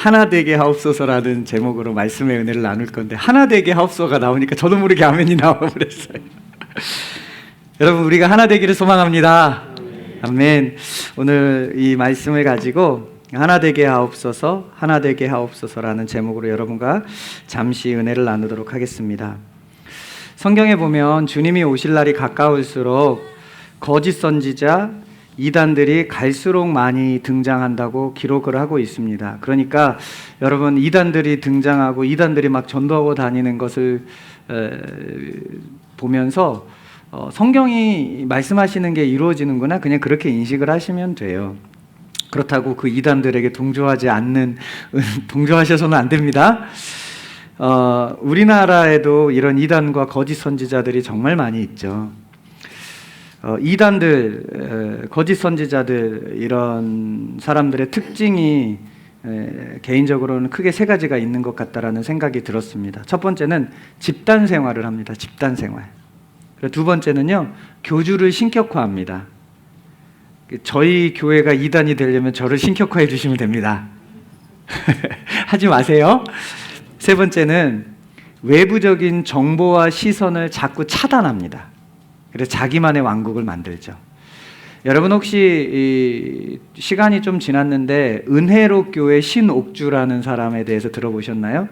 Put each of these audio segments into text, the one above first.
하나 되게 하옵소서라는 제목으로 말씀의 은혜를 나눌 건데, 하나 되게 하옵소서가 나오니까 저도 모르게 아멘이 나와버렸어요. 여러분, 우리가 하나 되기를 소망합니다. 아멘. 오늘 이 말씀을 가지고 하나 되게 하옵소서, 하나 되게 하옵소서라는 제목으로 여러분과 잠시 은혜를 나누도록 하겠습니다. 성경에 보면 주님이 오실 날이 가까울수록 거짓 선지자, 이단들이 갈수록 많이 등장한다고 기록을 하고 있습니다. 그러니까 여러분, 이단들이 등장하고 이단들이 막 전도하고 다니는 것을 보면서 성경이 말씀하시는 게 이루어지는구나, 그냥 그렇게 인식을 하시면 돼요. 그렇다고 그 이단들에게 동조하셔서는 안 됩니다. 우리나라에도 이런 이단과 거짓 선지자들이 정말 많이 있죠. 이단들, 거짓 선지자들, 이런 사람들의 특징이 개인적으로는 크게 세 가지가 있는 것 같다라는 생각이 들었습니다. 첫 번째는 집단 생활을 합니다. 집단 생활. 그리고 두 번째는요, 교주를 신격화합니다. 저희 교회가 이단이 되려면 저를 신격화해 주시면 됩니다. 하지 마세요. 세 번째는 외부적인 정보와 시선을 자꾸 차단합니다. 그래서 자기만의 왕국을 만들죠. 여러분, 혹시 시간이 좀 지났는데 은혜로 교회 신옥주라는 사람에 대해서 들어보셨나요?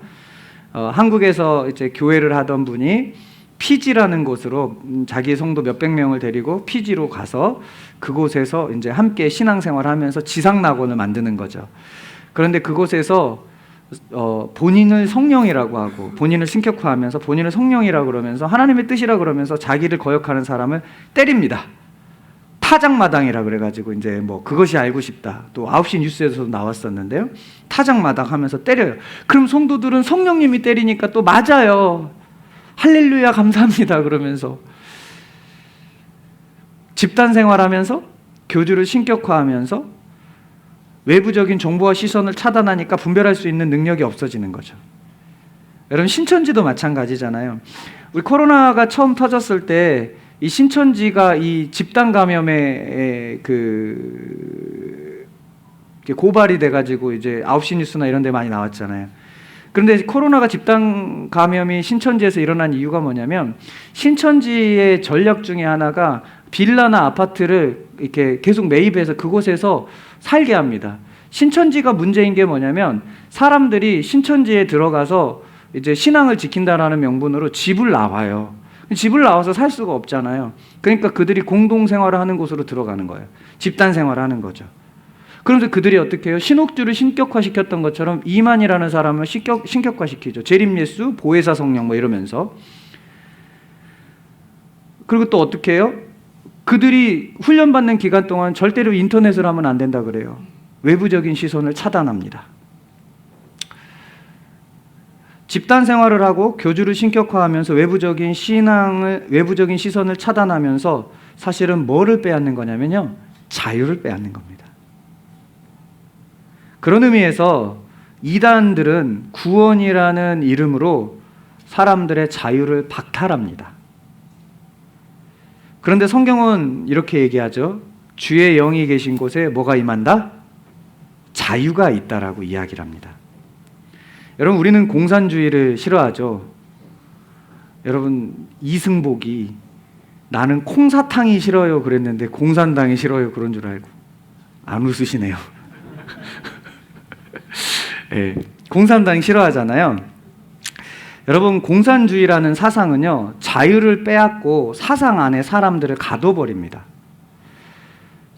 한국에서 이제 교회를 하던 분이 피지라는 곳으로 자기 성도 몇백 명을 데리고 피지로 가서 그곳에서 이제 함께 신앙생활하면서 지상낙원을 만드는 거죠. 그런데 그곳에서 본인을 성령이라고 하고 본인을 신격화하면서 본인을 성령이라고 그러면서 하나님의 뜻이라고 그러면서 자기를 거역하는 사람을 때립니다. 타작마당이라 그래가지고 이제 뭐 그것이 알고 싶다, 또 9시 뉴스에서도 나왔었는데요, 타작마당 하면서 때려요. 그럼 성도들은 성령님이 때리니까 또 맞아요, 할렐루야 감사합니다 그러면서 집단 생활하면서 교주를 신격화하면서 외부적인 정보와 시선을 차단하니까 분별할 수 있는 능력이 없어지는 거죠. 여러분, 신천지도 마찬가지잖아요. 우리 코로나가 처음 터졌을 때 이 신천지가 이 집단 감염에 고발이 돼가지고 이제 9시 뉴스나 이런 데 많이 나왔잖아요. 그런데 코로나가 집단 감염이 신천지에서 일어난 이유가 뭐냐면, 신천지의 전략 중에 하나가 빌라나 아파트를 이렇게 계속 매입해서 그곳에서 살게 합니다. 신천지가 문제인 게 뭐냐면, 사람들이 신천지에 들어가서 이제 신앙을 지킨다라는 명분으로 집을 나와요. 집을 나와서 살 수가 없잖아요. 그러니까 그들이 공동생활을 하는 곳으로 들어가는 거예요. 집단 생활을 하는 거죠. 그런데 그들이 어떻게 해요? 신옥주를 신격화시켰던 것처럼 이만이라는 사람을 신격화시키죠. 재림예수, 보혜사 성령 뭐 이러면서. 그리고 또 어떻게 해요? 그들이 훈련받는 기간 동안 절대로 인터넷을 하면 안 된다 그래요. 외부적인 시선을 차단합니다. 집단 생활을 하고 교주를 신격화하면서 외부적인 시선을 차단하면서 사실은 뭐를 빼앗는 거냐면요, 자유를 빼앗는 겁니다. 그런 의미에서 이단들은 구원이라는 이름으로 사람들의 자유를 박탈합니다. 그런데 성경은 이렇게 얘기하죠. 주의 영이 계신 곳에 뭐가 임한다? 자유가 있다라고 이야기를 합니다. 여러분, 우리는 공산주의를 싫어하죠. 여러분, 이승복이 나는 콩사탕이 싫어요 그랬는데 공산당이 싫어요 그런 줄 알고 안 웃으시네요. 네, 공산당이 싫어하잖아요. 여러분, 공산주의라는 사상은요, 자유를 빼앗고 사상 안에 사람들을 가둬버립니다.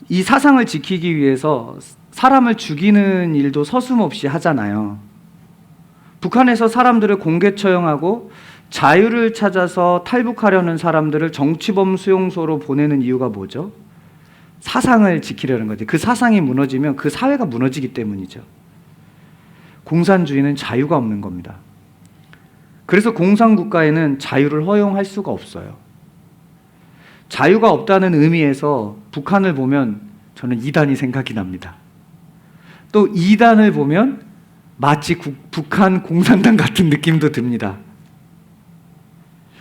이 사상을 지키기 위해서 사람을 죽이는 일도 서슴없이 하잖아요. 북한에서 사람들을 공개 처형하고 자유를 찾아서 탈북하려는 사람들을 정치범 수용소로 보내는 이유가 뭐죠? 사상을 지키려는 거지. 그 사상이 무너지면 그 사회가 무너지기 때문이죠. 공산주의는 자유가 없는 겁니다. 그래서 공산국가에는 자유를 허용할 수가 없어요. 자유가 없다는 의미에서 북한을 보면 저는 이단이 생각이 납니다. 또 이단을 보면 마치 북한 공산당 같은 느낌도 듭니다.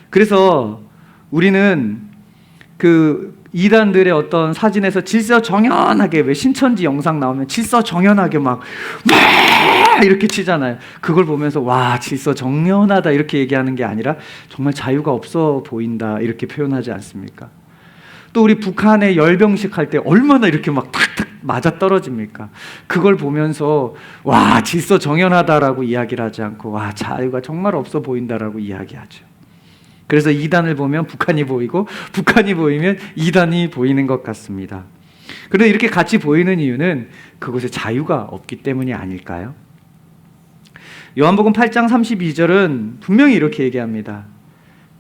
그래서 우리는 그 이단들의 어떤 사진에서 질서정연하게, 왜 신천지 영상 나오면 질서정연하게 막 이렇게 치잖아요. 그걸 보면서 와, 질서 정연하다 이렇게 얘기하는 게 아니라 정말 자유가 없어 보인다 이렇게 표현하지 않습니까? 또 우리 북한의 열병식 할 때 얼마나 이렇게 막 탁탁 맞아 떨어집니까? 그걸 보면서 와, 질서 정연하다라고 이야기를 하지 않고 와, 자유가 정말 없어 보인다라고 이야기하죠. 그래서 이단을 보면 북한이 보이고 북한이 보이면 이단이 보이는 것 같습니다. 그런데 이렇게 같이 보이는 이유는 그곳에 자유가 없기 때문이 아닐까요? 요한복음 8장 32절은 분명히 이렇게 얘기합니다.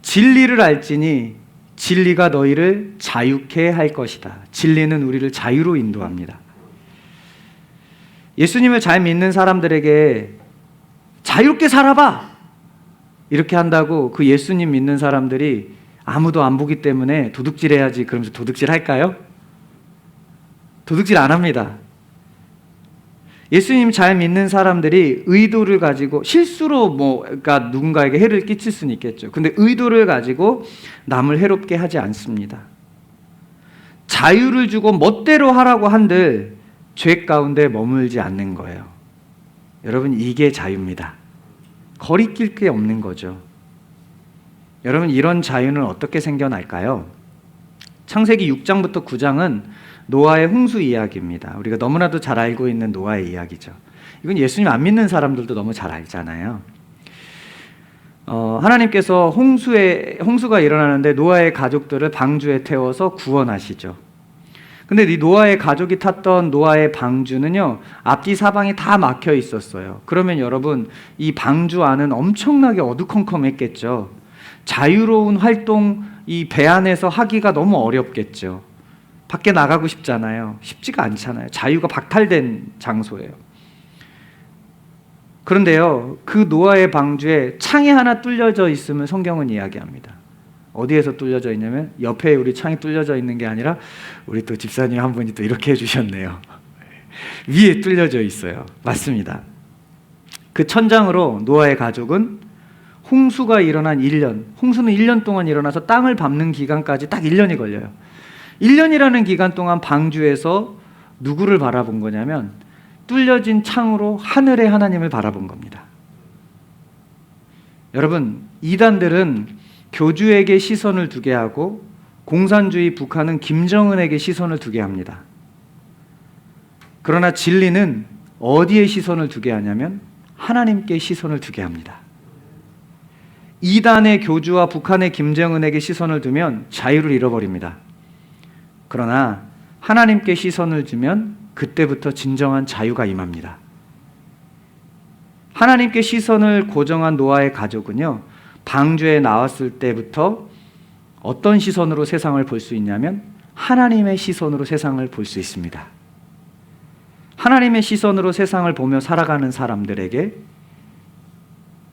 진리를 알지니 진리가 너희를 자유케 할 것이다. 진리는 우리를 자유로 인도합니다. 예수님을 잘 믿는 사람들에게 자유롭게 살아봐! 이렇게 한다고 그 예수님 믿는 사람들이 아무도 안 보기 때문에 도둑질해야지 그러면서 도둑질 할까요? 도둑질 안 합니다. 예수님 잘 믿는 사람들이 의도를 가지고 실수로 그러니까 누군가에게 해를 끼칠 수는 있겠죠. 근데 의도를 가지고 남을 해롭게 하지 않습니다. 자유를 주고 멋대로 하라고 한들 죄 가운데 머물지 않는 거예요. 여러분, 이게 자유입니다. 거리낄 게 없는 거죠. 여러분, 이런 자유는 어떻게 생겨날까요? 창세기 6장부터 9장은 노아의 홍수 이야기입니다. 우리가 너무나도 잘 알고 있는 노아의 이야기죠. 이건 예수님 안 믿는 사람들도 너무 잘 알잖아요. 하나님께서 홍수가 일어나는데 노아의 가족들을 방주에 태워서 구원하시죠. 근데 이 노아의 가족이 탔던 노아의 방주는요, 앞뒤 사방이 다 막혀 있었어요. 그러면 여러분, 이 방주 안은 엄청나게 어두컴컴했겠죠. 자유로운 활동 이 배 안에서 하기가 너무 어렵겠죠. 밖에 나가고 싶잖아요. 쉽지가 않잖아요. 자유가 박탈된 장소예요. 그런데요, 그 노아의 방주에 창이 하나 뚫려져 있음을 성경은 이야기합니다. 어디에서 뚫려져 있냐면 옆에 우리 창이 뚫려져 있는 게 아니라 우리 또 집사님 한 분이 또 이렇게 해주셨네요. 위에 뚫려져 있어요. 맞습니다. 그 천장으로 노아의 가족은 홍수가 일어난 1년, 홍수는 1년 동안 일어나서 땅을 밟는 기간까지 딱 1년이 걸려요. 1년이라는 기간 동안 방주에서 누구를 바라본 거냐면 뚫려진 창으로 하늘의 하나님을 바라본 겁니다. 여러분, 이단들은 교주에게 시선을 두게 하고 공산주의 북한은 김정은에게 시선을 두게 합니다. 그러나 진리는 어디에 시선을 두게 하냐면 하나님께 시선을 두게 합니다. 이단의 교주와 북한의 김정은에게 시선을 두면 자유를 잃어버립니다. 그러나 하나님께 시선을 두면 그때부터 진정한 자유가 임합니다. 하나님께 시선을 고정한 노아의 가족은요, 방주에 나왔을 때부터 어떤 시선으로 세상을 볼 수 있냐면 하나님의 시선으로 세상을 볼 수 있습니다. 하나님의 시선으로 세상을 보며 살아가는 사람들에게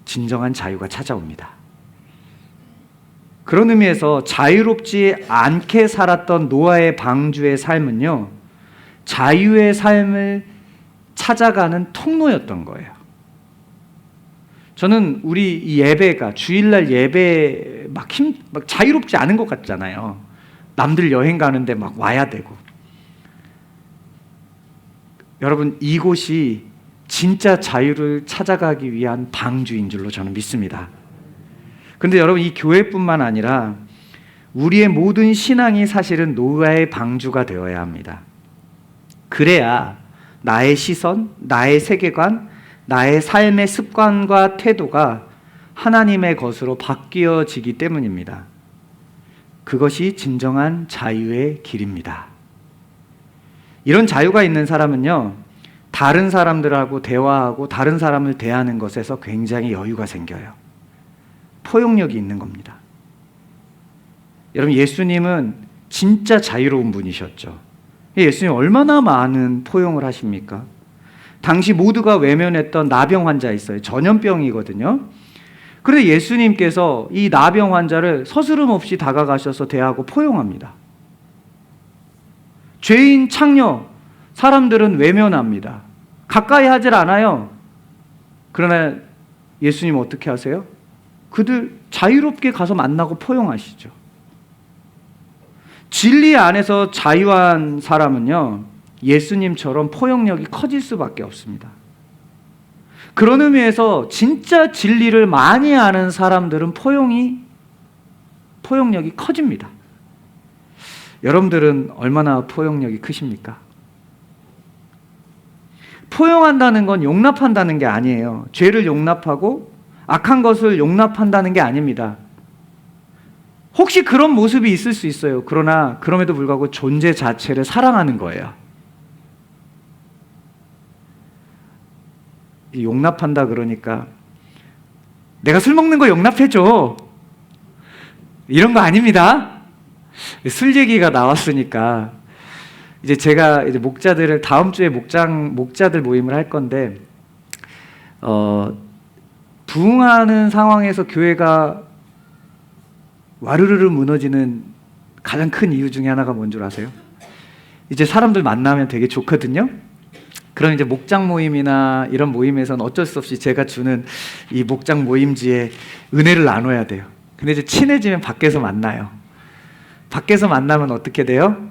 진정한 자유가 찾아옵니다. 그런 의미에서 자유롭지 않게 살았던 노아의 방주의 삶은요, 자유의 삶을 찾아가는 통로였던 거예요. 저는 우리 이 예배가 주일날 예배 막 자유롭지 않은 것 같잖아요. 남들 여행 가는데 막 와야 되고. 여러분, 이곳이 진짜 자유를 찾아가기 위한 방주인 줄로 저는 믿습니다. 그런데 여러분, 이 교회뿐만 아니라 우리의 모든 신앙이 사실은 노아의 방주가 되어야 합니다. 그래야 나의 시선, 나의 세계관, 나의 삶의 습관과 태도가 하나님의 것으로 바뀌어지기 때문입니다. 그것이 진정한 자유의 길입니다. 이런 자유가 있는 사람은요, 다른 사람들하고 대화하고 다른 사람을 대하는 것에서 굉장히 여유가 생겨요. 포용력이 있는 겁니다. 여러분, 예수님은 진짜 자유로운 분이셨죠. 예수님 얼마나 많은 포용을 하십니까? 당시 모두가 외면했던 나병 환자 있어요. 전염병이거든요. 그런데 예수님께서 이 나병 환자를 서스름 없이 다가가셔서 대하고 포용합니다. 죄인 창녀, 사람들은 외면합니다. 가까이 하질 않아요. 그러나 예수님 어떻게 하세요? 그들 자유롭게 가서 만나고 포용하시죠. 진리 안에서 자유한 사람은요, 예수님처럼 포용력이 커질 수밖에 없습니다. 그런 의미에서 진짜 진리를 많이 아는 사람들은 포용력이 커집니다. 여러분들은 얼마나 포용력이 크십니까? 포용한다는 건 용납한다는 게 아니에요. 죄를 용납하고 악한 것을 용납한다는 게 아닙니다. 혹시 그런 모습이 있을 수 있어요. 그러나 그럼에도 불구하고 존재 자체를 사랑하는 거예요. 용납한다 그러니까 내가 술 먹는 거 용납해줘, 이런 거 아닙니다. 술 얘기가 나왔으니까 이제 제가 이제 목자들을 다음 주에 목자들 모임을 할 건데, 부흥하는 상황에서 교회가 와르르르 무너지는 가장 큰 이유 중에 하나가 뭔 줄 아세요? 이제 사람들 만나면 되게 좋거든요. 그럼 이제 목장 모임이나 이런 모임에서는 어쩔 수 없이 제가 주는 이 목장 모임지에 은혜를 나눠야 돼요. 근데 이제 친해지면 밖에서 만나요. 밖에서 만나면 어떻게 돼요?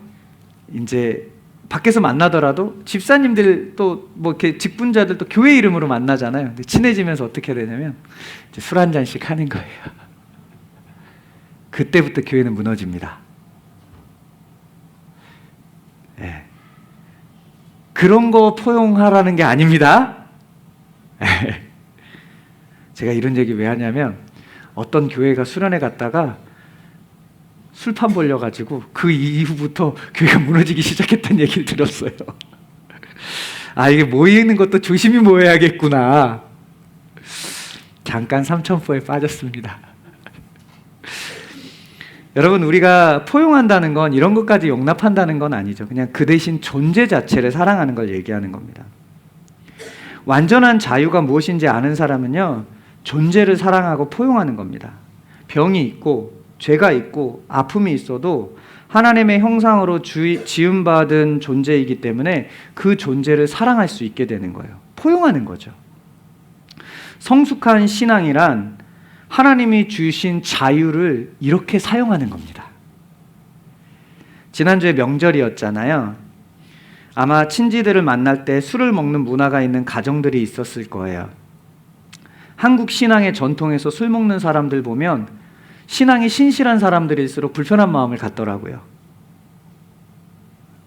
이제 밖에서 만나더라도 집사님들 또 뭐 이렇게 직분자들 또 교회 이름으로 만나잖아요. 근데 친해지면서 어떻게 되냐면 이제 술 한 잔씩 하는 거예요. 그때부터 교회는 무너집니다. 네. 그런 거 포용하라는 게 아닙니다. 제가 이런 얘기 왜 하냐면, 어떤 교회가 수련회 갔다가 술판 벌려가지고 그 이후부터 교회가 무너지기 시작했다는 얘기를 들었어요. 아, 이게 모이는 것도 조심히 모여야겠구나. 잠깐 삼천포에 빠졌습니다. 여러분, 우리가 포용한다는 건 이런 것까지 용납한다는 건 아니죠. 그냥 그 대신 존재 자체를 사랑하는 걸 얘기하는 겁니다. 완전한 자유가 무엇인지 아는 사람은요, 존재를 사랑하고 포용하는 겁니다. 병이 있고 죄가 있고 아픔이 있어도 하나님의 형상으로 지음받은 존재이기 때문에 그 존재를 사랑할 수 있게 되는 거예요. 포용하는 거죠. 성숙한 신앙이란 하나님이 주신 자유를 이렇게 사용하는 겁니다. 지난주에 명절이었잖아요. 아마 친지들을 만날 때 술을 먹는 문화가 있는 가정들이 있었을 거예요. 한국 신앙의 전통에서 술 먹는 사람들 보면 신앙이 신실한 사람들일수록 불편한 마음을 갖더라고요.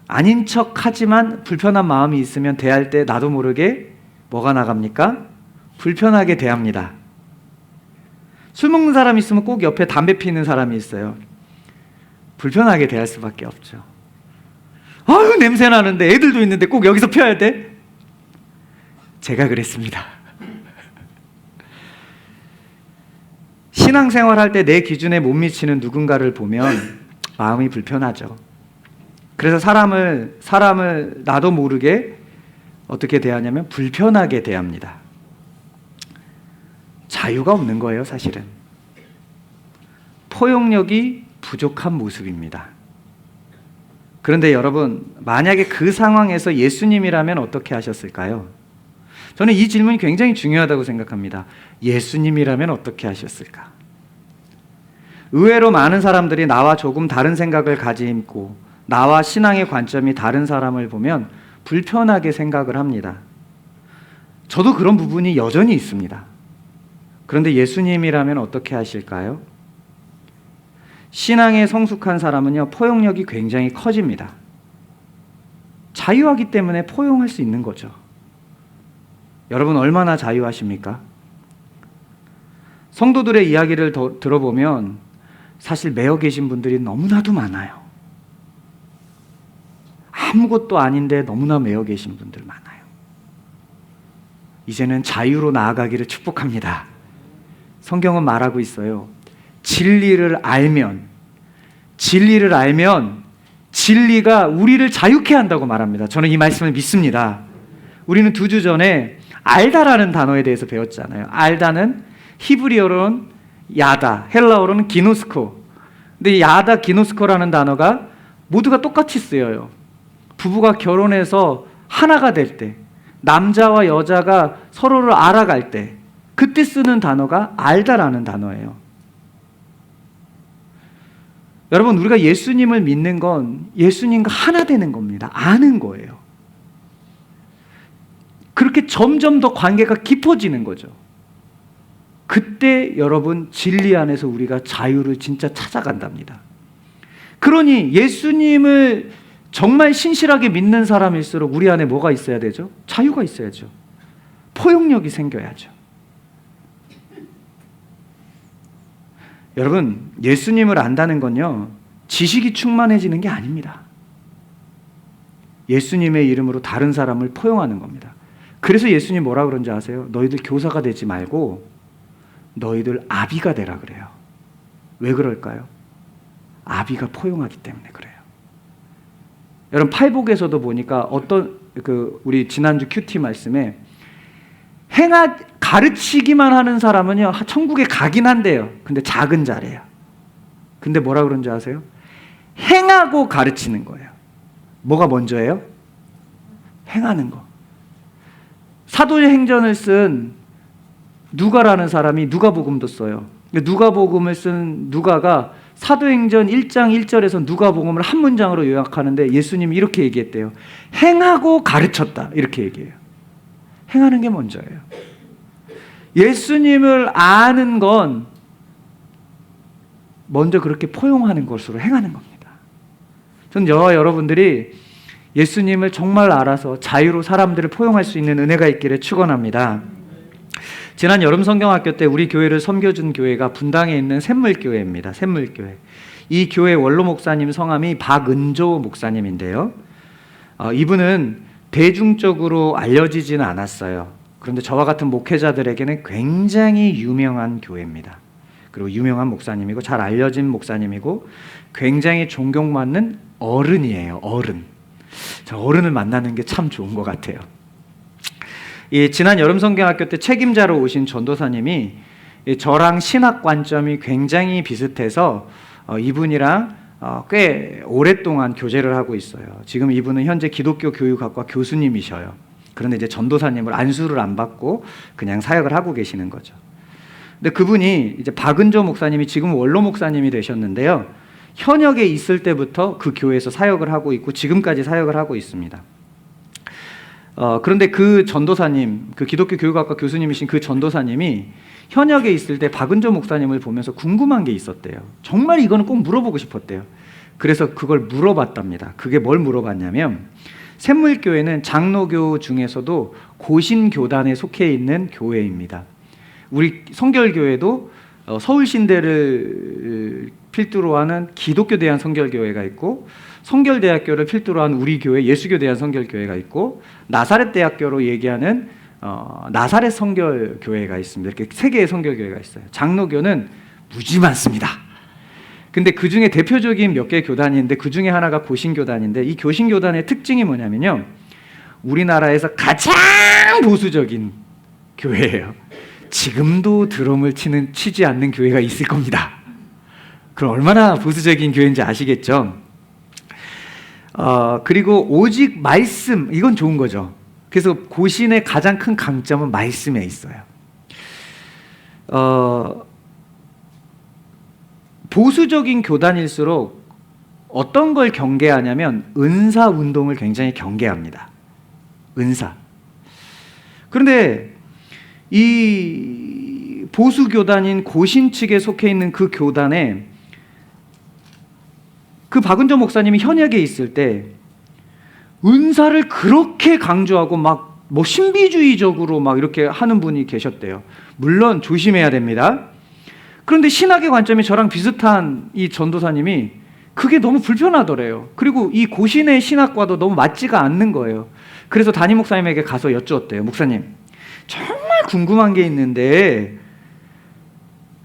아닌 척하지만 불편한 마음이 있으면 대할 때 나도 모르게 뭐가 나갑니까? 불편하게 대합니다. 술 먹는 사람이 있으면 꼭 옆에 담배 피는 사람이 있어요. 불편하게 대할 수밖에 없죠. 아유, 냄새 나는데 애들도 있는데 꼭 여기서 피워야 돼? 제가 그랬습니다. 신앙생활 할 때 내 기준에 못 미치는 누군가를 보면 마음이 불편하죠. 그래서 사람을 나도 모르게 어떻게 대하냐면 불편하게 대합니다. 자유가 없는 거예요, 사실은. 포용력이 부족한 모습입니다. 그런데 여러분, 만약에 그 상황에서 예수님이라면 어떻게 하셨을까요? 저는 이 질문이 굉장히 중요하다고 생각합니다. 예수님이라면 어떻게 하셨을까? 의외로 많은 사람들이 나와 조금 다른 생각을 가지고 나와 신앙의 관점이 다른 사람을 보면 불편하게 생각을 합니다. 저도 그런 부분이 여전히 있습니다. 그런데 예수님이라면 어떻게 하실까요? 신앙에 성숙한 사람은요, 포용력이 굉장히 커집니다. 자유하기 때문에 포용할 수 있는 거죠. 여러분, 얼마나 자유하십니까? 성도들의 이야기를 들어보면 사실 매여 계신 분들이 너무나도 많아요. 아무것도 아닌데 너무나 매여 계신 분들 많아요. 이제는 자유로 나아가기를 축복합니다. 성경은 말하고 있어요. 진리를 알면 진리가 우리를 자유케 한다고 말합니다. 저는 이 말씀을 믿습니다. 우리는 2주 전에 알다라는 단어에 대해서 배웠잖아요. 알다는 히브리어로는 야다, 헬라어로는 기노스코. 근데 야다, 기노스코라는 단어가 모두가 똑같이 쓰여요. 부부가 결혼해서 하나가 될 때, 남자와 여자가 서로를 알아갈 때, 그때 쓰는 단어가 알다라는 단어예요. 여러분, 우리가 예수님을 믿는 건 예수님과 하나 되는 겁니다. 아는 거예요. 그렇게 점점 더 관계가 깊어지는 거죠. 그때 여러분 진리 안에서 우리가 자유를 진짜 찾아간답니다. 그러니 예수님을 정말 신실하게 믿는 사람일수록 우리 안에 뭐가 있어야 되죠? 자유가 있어야죠. 포용력이 생겨야죠. 여러분, 예수님을 안다는 건요, 지식이 충만해지는 게 아닙니다. 예수님의 이름으로 다른 사람을 포용하는 겁니다. 그래서 예수님 뭐라 그런지 아세요? 너희들 교사가 되지 말고 너희들 아비가 되라 그래요. 왜 그럴까요? 아비가 포용하기 때문에 그래요. 여러분, 팔복에서도 보니까 우리 지난주 큐티 말씀에 가르치기만 하는 사람은요, 천국에 가긴 한대요. 근데 작은 자래요. 근데 뭐라 그런지 아세요? 행하고 가르치는 거예요. 뭐가 먼저예요? 행하는 거. 사도의 행전을 쓴 누가라는 사람이 누가복음도 써요. 누가복음을 쓴 누가가 사도행전 1장 1절에서 누가복음을 한 문장으로 요약하는데 예수님이 이렇게 얘기했대요. 행하고 가르쳤다. 이렇게 얘기해요. 행하는 게 먼저예요. 예수님을 아는 건 먼저 그렇게 포용하는 것으로 행하는 겁니다. 저는 저와 여러분들이 예수님을 정말 알아서 자유로 사람들을 포용할 수 있는 은혜가 있기를 축원합니다. 지난 여름 성경학교 때 우리 교회를 섬겨준 교회가 분당에 있는 샘물교회입니다. 샘물교회. 이 교회 원로 목사님 성함이 박은조 목사님인데요. 이분은 대중적으로 알려지지는 않았어요. 그런데 저와 같은 목회자들에게는 굉장히 유명한 교회입니다. 그리고 유명한 목사님이고 잘 알려진 목사님이고 굉장히 존경받는 어른이에요. 어른. 저 어른을 만나는 게 참 좋은 것 같아요. 지난 여름 성경학교 때 책임자로 오신 전도사님이 저랑 신학 관점이 굉장히 비슷해서 이분이랑 꽤 오랫동안 교제를 하고 있어요. 지금 이분은 현재 기독교 교육학과 교수님이셔요. 그런데 이제 전도사님을 안수를 안 받고 그냥 사역을 하고 계시는 거죠. 근데 그분이 이제 박은조 목사님이 지금 원로 목사님이 되셨는데요. 현역에 있을 때부터 그 교회에서 사역을 하고 있고 지금까지 사역을 하고 있습니다. 그런데 그 전도사님, 그 기독교 교육학과 교수님이신 그 전도사님이 현역에 있을 때 박은조 목사님을 보면서 궁금한 게 있었대요. 정말 이거는 꼭 물어보고 싶었대요. 그래서 그걸 물어봤답니다. 그게 뭘 물어봤냐면 샘물교회는 장로교 중에서도 고신교단에 속해 있는 교회입니다. 우리 성결교회도 서울신대를 필두로 하는 기독교 대한 성결교회가 있고 성결대학교를 필두로 한 우리 교회 예수교 대한 성결교회가 있고 나사렛 대학교로 얘기하는 나사렛 성결교회가 있습니다. 이렇게 세 개의 성결교회가 있어요. 장로교는 무지 많습니다. 근데 그 중에 대표적인 몇 개의 교단인데 그 중에 하나가 고신교단인데 이 고신교단의 특징이 뭐냐면요. 우리나라에서 가장 보수적인 교회예요. 지금도 드럼을 치지 않는 교회가 있을 겁니다. 그럼 얼마나 보수적인 교회인지 아시겠죠? 그리고 오직 말씀, 이건 좋은 거죠. 그래서 고신의 가장 큰 강점은 말씀에 있어요. 보수적인 교단일수록 어떤 걸 경계하냐면 은사 운동을 굉장히 경계합니다. 은사. 그런데 이 보수 교단인 고신 측에 속해 있는 그 교단에 그 박은조 목사님이 현역에 있을 때 은사를 그렇게 강조하고 막 뭐 신비주의적으로 막 이렇게 하는 분이 계셨대요. 물론 조심해야 됩니다. 그런데 신학의 관점이 저랑 비슷한 이 전도사님이 그게 너무 불편하더래요. 그리고 이 고신의 신학과도 너무 맞지가 않는 거예요. 그래서 담임 목사님에게 가서 여쭈었대요. 목사님, 정말 궁금한 게 있는데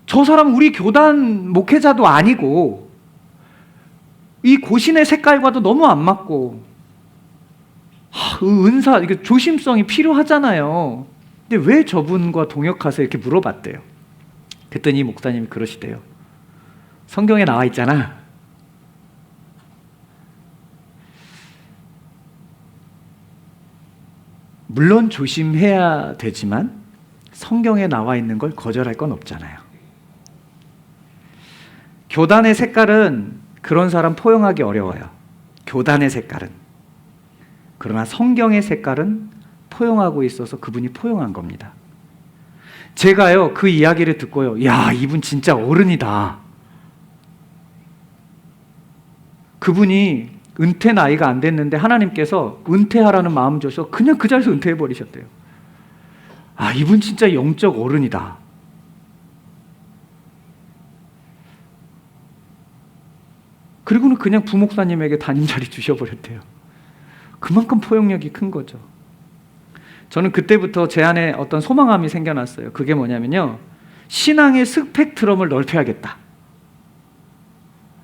저 사람 우리 교단 목회자도 아니고 이 고신의 색깔과도 너무 안 맞고 은사, 이게 조심성이 필요하잖아요. 근데 왜 저분과 동역하세요? 이렇게 물어봤대요. 그랬더니 목사님이 그러시대요. 성경에 나와 있잖아. 물론 조심해야 되지만 성경에 나와 있는 걸 거절할 건 없잖아요. 교단의 색깔은 그런 사람 포용하기 어려워요. 교단의 색깔은. 그러나 성경의 색깔은 포용하고 있어서 그분이 포용한 겁니다. 제가요, 그 이야기를 듣고요, 야, 이분 진짜 어른이다. 그분이 은퇴 나이가 안 됐는데 하나님께서 은퇴하라는 마음 주셔서 그냥 그 자리에서 은퇴해버리셨대요. 아, 이분 진짜 영적 어른이다. 그리고는 그냥 부목사님에게 담임 자리 주셔버렸대요. 그만큼 포용력이 큰 거죠. 저는 그때부터 제 안에 어떤 소망감이 생겨났어요. 그게 뭐냐면요, 신앙의 스펙트럼을 넓혀야겠다.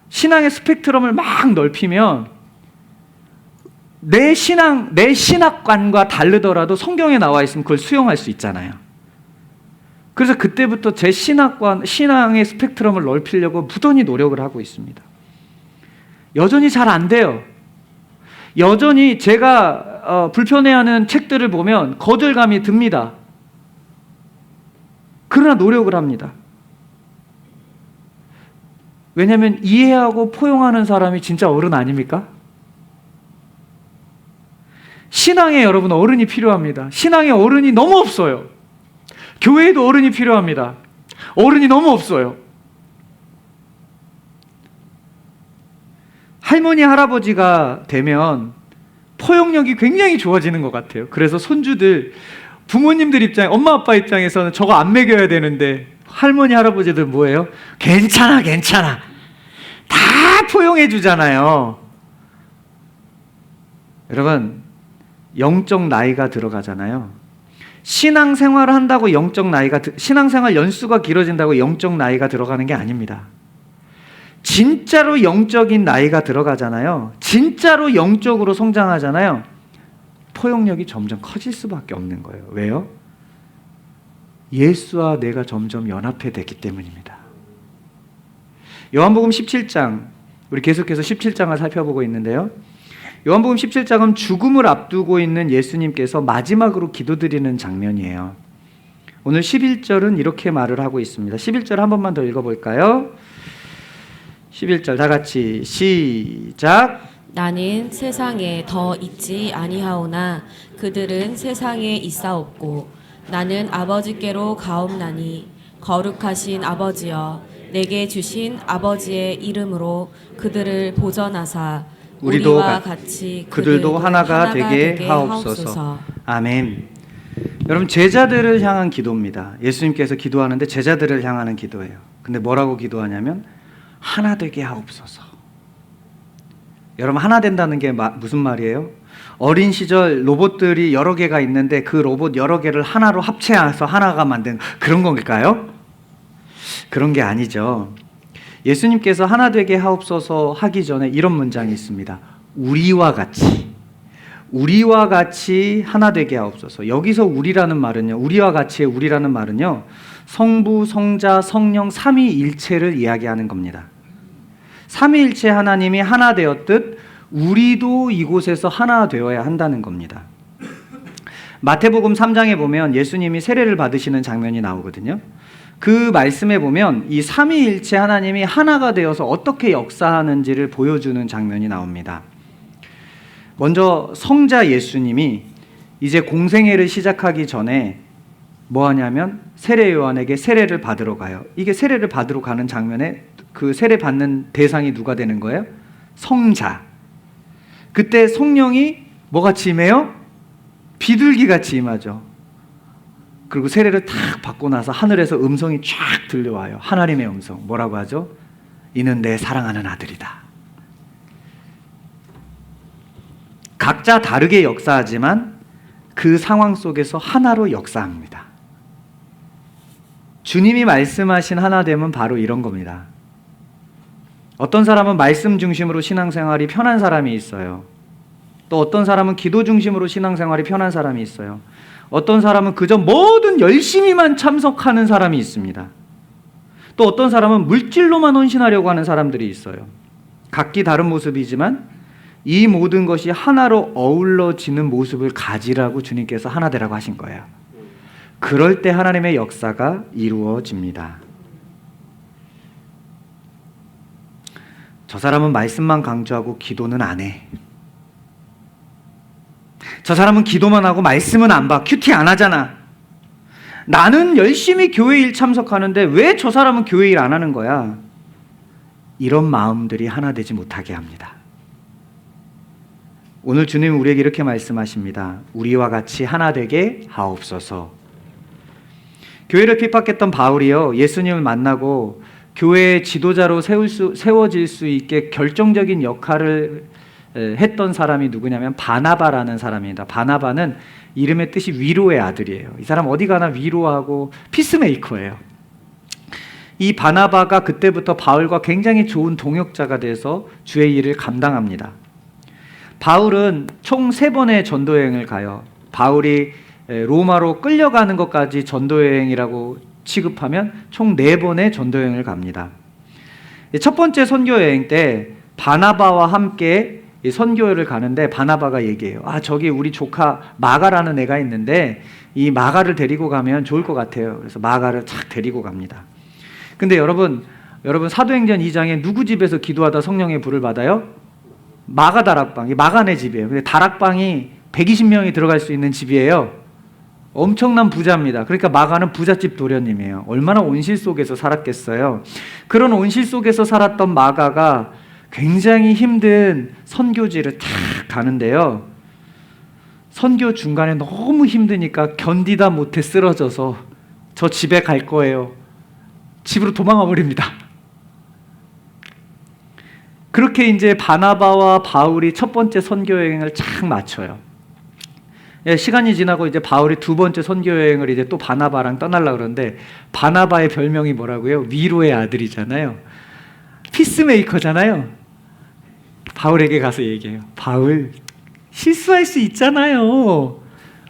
신앙의 스펙트럼을 막 넓히면 내 신학관과 다르더라도 성경에 나와 있으면 그걸 수용할 수 있잖아요. 그래서 그때부터 제 신앙의 스펙트럼을 넓히려고 무던히 노력을 하고 있습니다. 여전히 잘 안 돼요. 여전히 제가 불편해하는 책들을 보면 거절감이 듭니다. 그러나 노력을 합니다. 왜냐하면 이해하고 포용하는 사람이 진짜 어른 아닙니까? 신앙에 여러분 어른이 필요합니다. 신앙에 어른이 너무 없어요. 교회에도 어른이 필요합니다. 어른이 너무 없어요. 할머니, 할아버지가 되면 포용력이 굉장히 좋아지는 것 같아요. 그래서 손주들, 부모님들 엄마 아빠 입장에서는 저거 안 먹여야 되는데 할머니, 할아버지들 뭐예요? 괜찮아, 괜찮아. 다 포용해 주잖아요. 여러분, 영적 나이가 들어가잖아요. 신앙생활을 한다고 신앙생활 연수가 길어진다고 영적 나이가 들어가는 게 아닙니다. 진짜로 영적인 나이가 들어가잖아요. 진짜로 영적으로 성장하잖아요. 포용력이 점점 커질 수밖에 없는 거예요. 왜요? 예수와 내가 점점 연합해되기 때문입니다. 요한복음 17장, 우리 계속해서 17장을 살펴보고 있는데요. 요한복음 17장은 죽음을 앞두고 있는 예수님께서 마지막으로 기도드리는 장면이에요. 오늘 11절은 이렇게 말을 하고 있습니다. 11절 한 번만 더 읽어볼까요? 11절 다 같이 시작. 나는 세상에 더 있지 아니하오나 그들은 세상에 있사옵고 나는 아버지께로 가옵나니 거룩하신 아버지여 내게 주신 아버지의 이름으로 그들을 보전하사 우리와 같이 그들도 하나가 되게 하옵소서. 아멘. 여러분, 제자들을 향한 기도입니다. 예수님께서 기도하는데 제자들을 향하는 기도예요. 근데 뭐라고 기도하냐면 하나 되게 하옵소서. 여러분, 하나 된다는 게 무슨 말이에요? 어린 시절 로봇들이 여러 개가 있는데 그 로봇 여러 개를 하나로 합체해서 하나가 만든 그런 건가요? 그런 게 아니죠. 예수님께서 하나 되게 하옵소서 하기 전에 이런 문장이 있습니다. 우리와 같이 하나 되게 하옵소서. 여기서 우리라는 말은요, 우리와 같이의 우리라는 말은요, 성부, 성자, 성령 삼위일체를 이야기하는 겁니다. 삼위일체 하나님이 하나 되었듯 우리도 이곳에서 하나 되어야 한다는 겁니다. 마태복음 3장에 보면 예수님이 세례를 받으시는 장면이 나오거든요. 그 말씀에 보면 이 삼위일체 하나님이 하나가 되어서 어떻게 역사하는지를 보여주는 장면이 나옵니다. 먼저 성자 예수님이 이제 공생애를 시작하기 전에 뭐 하냐면 세례 요한에게 세례를 받으러 가요. 이게 세례를 받으러 가는 장면에 그 세례 받는 대상이 누가 되는 거예요? 성자. 그때 성령이 뭐같이 임해요? 비둘기같이 임하죠. 그리고 세례를 탁 받고 나서 하늘에서 음성이 쫙 들려와요. 하나님의 음성. 뭐라고 하죠? 이는 내 사랑하는 아들이다. 각자 다르게 역사하지만 그 상황 속에서 하나로 역사합니다. 주님이 말씀하신 하나됨은 바로 이런 겁니다. 어떤 사람은 말씀 중심으로 신앙생활이 편한 사람이 있어요. 또 어떤 사람은 기도 중심으로 신앙생활이 편한 사람이 있어요. 어떤 사람은 그저 뭐든 열심히만 참석하는 사람이 있습니다. 또 어떤 사람은 물질로만 헌신하려고 하는 사람들이 있어요. 각기 다른 모습이지만 이 모든 것이 하나로 어우러지는 모습을 가지라고 주님께서 하나 되라고 하신 거예요. 그럴 때 하나님의 역사가 이루어집니다. 저 사람은 말씀만 강조하고 기도는 안 해. 저 사람은 기도만 하고 말씀은 안 봐. 큐티 안 하잖아. 나는 열심히 교회 일 참석하는데 왜 저 사람은 교회 일 안 하는 거야? 이런 마음들이 하나 되지 못하게 합니다. 오늘 주님 우리에게 이렇게 말씀하십니다. 우리와 같이 하나 되게 하옵소서. 교회를 핍박했던 바울이요, 예수님을 만나고 교회의 지도자로 세워질 수 있게 결정적인 역할을 했던 사람이 누구냐면 바나바라는 사람입니다. 바나바는 이름의 뜻이 위로의 아들이에요. 이 사람 어디 가나 위로하고 피스메이커예요. 이 바나바가 그때부터 바울과 굉장히 좋은 동역자가 돼서 주의 일을 감당합니다. 바울은 총 3번의 전도여행을 가요. 바울이 로마로 끌려가는 것까지 전도여행이라고 취급하면 총 4번의 전도여행을 갑니다. 첫 번째 선교여행 때 바나바와 함께 선교를 가는데 바나바가 얘기해요. 저기 우리 조카 마가라는 애가 있는데 이 마가를 데리고 가면 좋을 것 같아요. 그래서 마가를 착 데리고 갑니다. 근데 여러분 사도행전 2장에 누구 집에서 기도하다 성령의 불을 받아요? 마가 다락방, 이 마가네 집이에요. 근데 다락방이 120명이 들어갈 수 있는 집이에요. 엄청난 부자입니다. 그러니까 마가는 부잣집 도련님이에요. 얼마나 온실 속에서 살았겠어요. 그런 온실 속에서 살았던 마가가 굉장히 힘든 선교지를 탁 가는데요, 선교 중간에 너무 힘드니까 견디다 못해 쓰러져서 저 집에 갈 거예요. 집으로 도망가 버립니다. 그렇게 이제 바나바와 바울이 첫 번째 선교여행을 착 마쳐요. 시간이 지나고 이제 바울이 2번째 선교여행을 이제 또 바나바랑 떠나려고 그러는데, 바나바의 별명이 뭐라고요? 위로의 아들이잖아요. 피스메이커잖아요. 바울에게 가서 얘기해요. 바울, 실수할 수 있잖아요.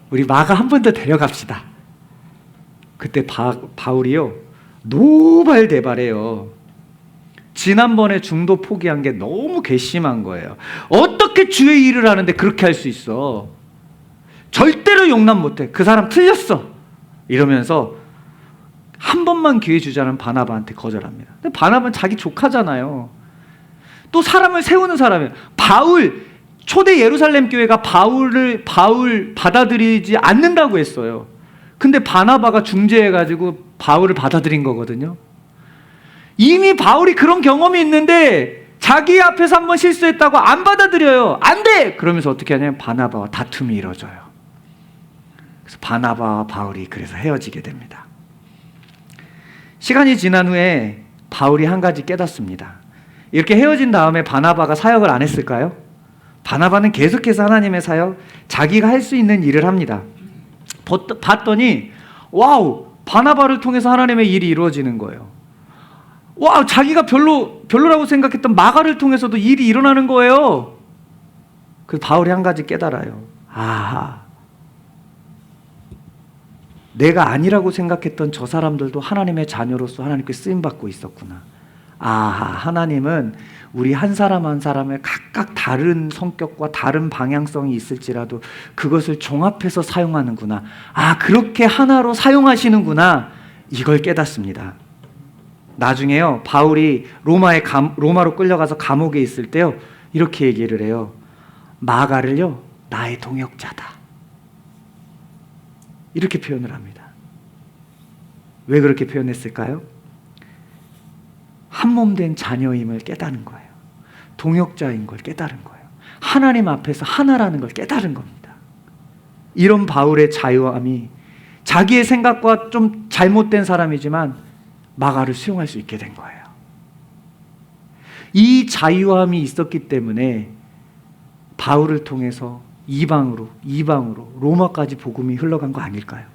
우리 마가 한 번 더 데려갑시다. 그때 바울이요, 노발대발해요. 지난번에 중도 포기한 게 너무 괘씸한 거예요. 어떻게 주의 일을 하는데 그렇게 할 수 있어? 절대로 용납 못해. 그 사람 틀렸어. 이러면서 한 번만 기회 주자는 바나바한테 거절합니다. 근데 바나바는 자기 조카잖아요. 또 사람을 세우는 사람이에요. 바울, 초대 예루살렘 교회가 바울 받아들이지 않는다고 했어요. 근데 바나바가 중재해가지고 바울을 받아들인 거거든요. 이미 바울이 그런 경험이 있는데 자기 앞에서 한번 실수했다고 안 받아들여요. 안 돼! 그러면서 어떻게 하냐면 바나바와 다툼이 이루어져요. 그래서 바나바와 바울이 그래서 헤어지게 됩니다. 시간이 지난 후에 바울이 한 가지 깨닫습니다. 이렇게 헤어진 다음에 바나바가 사역을 안 했을까요? 바나바는 계속해서 하나님의 사역, 자기가 할 수 있는 일을 합니다. 봤더니 와우, 바나바를 통해서 하나님의 일이 이루어지는 거예요. 와, 자기가 별로라고 생각했던 마가를 통해서도 일이 일어나는 거예요. 그래서 바울이 한 가지 깨달아요. 내가 아니라고 생각했던 저 사람들도 하나님의 자녀로서 하나님께 쓰임받고 있었구나. 하나님은 우리 한 사람 한 사람의 각각 다른 성격과 다른 방향성이 있을지라도 그것을 종합해서 사용하는구나. 그렇게 하나로 사용하시는구나. 이걸 깨닫습니다. 나중에요, 바울이 로마로 끌려가서 감옥에 있을 때요, 이렇게 얘기를 해요. 마가를요, 나의 동역자다. 이렇게 표현을 합니다. 왜 그렇게 표현했을까요? 한몸 된 자녀임을 깨달은 거예요. 동역자인 걸 깨달은 거예요. 하나님 앞에서 하나라는 걸 깨달은 겁니다. 이런 바울의 자유함이 자기의 생각과 좀 잘못된 사람이지만 마가를 수용할 수 있게 된 거예요. 이 자유함이 있었기 때문에 바울을 통해서 이방으로 로마까지 복음이 흘러간 거 아닐까요?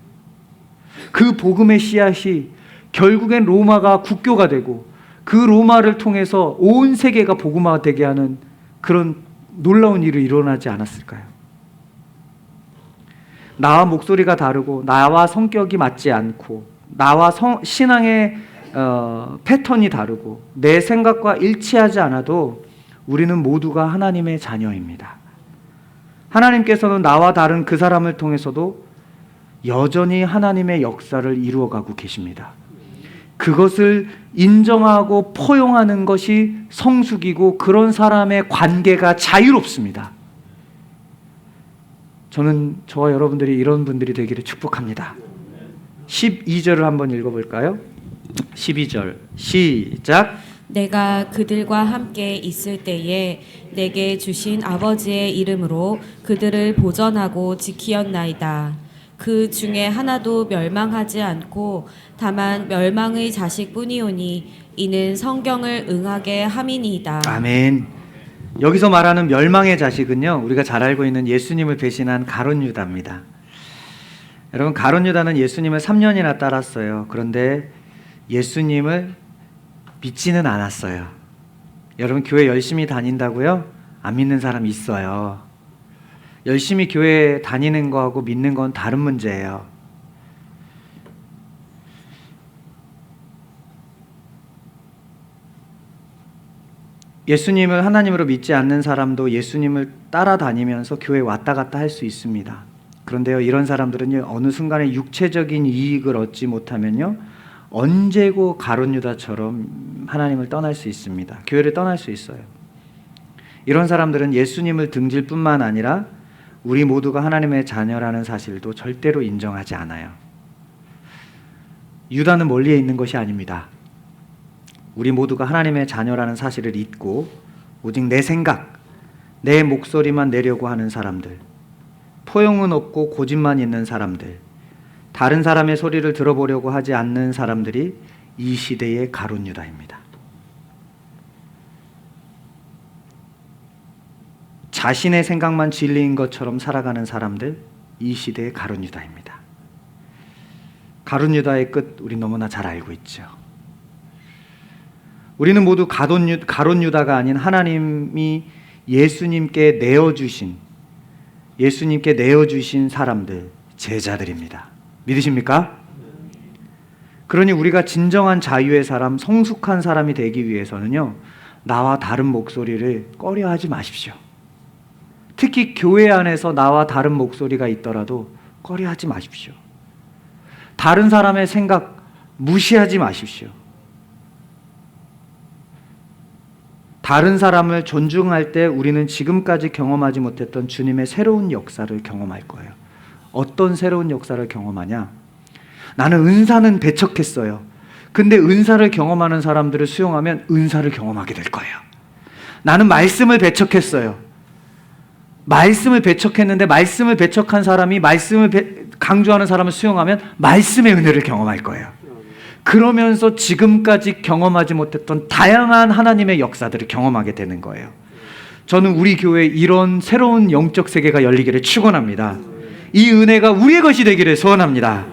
그 복음의 씨앗이 결국엔 로마가 국교가 되고 그 로마를 통해서 온 세계가 복음화가 되게 하는 그런 놀라운 일이 일어나지 않았을까요? 나와 목소리가 다르고 나와 성격이 맞지 않고 나와 신앙의 패턴이 다르고 내 생각과 일치하지 않아도 우리는 모두가 하나님의 자녀입니다. 하나님께서는 나와 다른 그 사람을 통해서도 여전히 하나님의 역사를 이루어가고 계십니다. 그것을 인정하고 포용하는 것이 성숙이고 그런 사람의 관계가 자유롭습니다. 저는 저와 여러분들이 이런 분들이 되기를 축복합니다. 12절을 한번 읽어볼까요? 12절 시작. 내가 그들과 함께 있을 때에 내게 주신 아버지의 이름으로 그들을 보전하고 지키었나이다. 그 중에 하나도 멸망하지 않고 다만 멸망의 자식뿐이오니 이는 성경을 응하게 함이니이다. 아멘. 여기서 말하는 멸망의 자식은요, 우리가 잘 알고 있는 예수님을 배신한 가룟 유다입니다. 여러분, 가룟 유다는 예수님을 3년이나 따랐어요. 그런데 예수님을 믿지는 않았어요. 여러분, 교회 열심히 다닌다고요? 안 믿는 사람 있어요. 열심히 교회 다니는 거하고 믿는 건 다른 문제예요. 예수님을 하나님으로 믿지 않는 사람도 예수님을 따라다니면서 교회 왔다 갔다 할 수 있습니다. 그런데요, 이런 사람들은요, 어느 순간에 육체적인 이익을 얻지 못하면요, 언제고 가룟 유다처럼 하나님을 떠날 수 있습니다. 교회를 떠날 수 있어요. 이런 사람들은 예수님을 등질 뿐만 아니라 우리 모두가 하나님의 자녀라는 사실도 절대로 인정하지 않아요. 유다는 멀리에 있는 것이 아닙니다. 우리 모두가 하나님의 자녀라는 사실을 잊고 오직 내 생각, 내 목소리만 내려고 하는 사람들, 포용은 없고 고집만 있는 사람들, 다른 사람의 소리를 들어보려고 하지 않는 사람들이 이 시대의 가룟 유다입니다. 자신의 생각만 진리인 것처럼 살아가는 사람들, 이 시대의 가룟 유다입니다. 가룟 유다의 끝 우리 너무나 잘 알고 있죠. 우리는 모두 가룟 유다가 아닌 하나님이 예수님께 내어주신 사람들, 제자들입니다. 믿으십니까? 그러니 우리가 진정한 자유의 사람, 성숙한 사람이 되기 위해서는요, 나와 다른 목소리를 꺼려하지 마십시오. 특히 교회 안에서 나와 다른 목소리가 있더라도 꺼려하지 마십시오. 다른 사람의 생각 무시하지 마십시오. 다른 사람을 존중할 때 우리는 지금까지 경험하지 못했던 주님의 새로운 역사를 경험할 거예요. 어떤 새로운 역사를 경험하냐? 나는 은사는 배척했어요. 근데 은사를 경험하는 사람들을 수용하면 은사를 경험하게 될 거예요. 나는 말씀을 배척했어요. 말씀을 배척했는데 말씀을 배척한 사람이 말씀을 강조하는 사람을 수용하면 말씀의 은혜를 경험할 거예요. 그러면서 지금까지 경험하지 못했던 다양한 하나님의 역사들을 경험하게 되는 거예요. 저는 우리 교회에 이런 새로운 영적 세계가 열리기를 축원합니다. 이 은혜가 우리의 것이 되기를 소원합니다.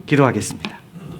기도하겠습니다.